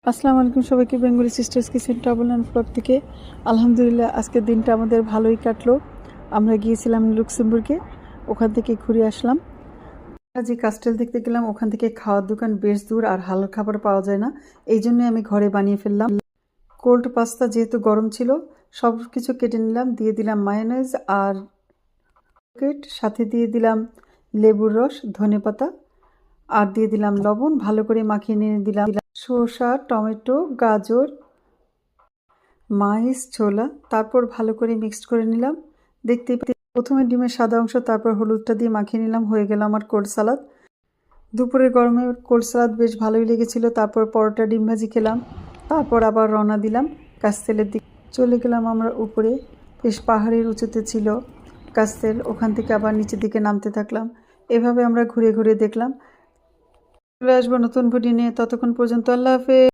আসসালামু আলাইকুম সবাইকে। Bengali sisters kitchen travel and blog থেকে আলহামদুলিল্লাহ আজকের দিনটা আমাদের ভালোই কাটলো। আমরা গিয়েছিলাম লুক্সেমবুর্গে, ওখান থেকে ঘুরে আসলাম। যে কাস্টেল দেখতে গেলাম, ওখান থেকে খাওয়ার দোকান বেশ দূর আর হালাল খাবার পাওয়া যায় না, এই জন্যই আমি ঘরে বানিয়ে ফেললাম। কোল্ড পাস্তা যেহেতু গরম ছিল, সব কিছু কেটে নিলাম, দিয়ে দিলাম মায়োনেজ আর সাথে দিয়ে দিলাম লেবুর রস, ধনেপাতা আর দিয়ে দিলাম লবণ। ভালো করে মাখিয়ে নিয়ে দিলাম শসা, টমেটো, গাজর, মাইস, ছোলা। তারপর ভালো করে মিক্সড করে নিলাম। দেখতে প্রথমে ডিমের সাদা অংশ, তারপর হলুদটা দিয়ে মাখিয়ে নিলাম। হয়ে গেল আমার কোল্ড সালাদ। দুপুরের গরমে কোল্ড সালাদ বেশ ভালোই লেগেছিল। তারপর পরোটা, ডিম ভাজি খেলাম। তারপর আবার রওনা দিলাম কাস্তেলের দিকে। চলে গেলাম আমরা উপরে, বেশ পাহাড়ের উঁচুতে ছিল কাস্তেল। ওখান থেকে আবার নিচের দিকে নামতে থাকলাম। এভাবে আমরা ঘুরে ঘুরে দেখলাম। চলে আসবো নতুন ভিডিও নিয়ে, ততক্ষণ পর্যন্ত আল্লাহ হাফেজ।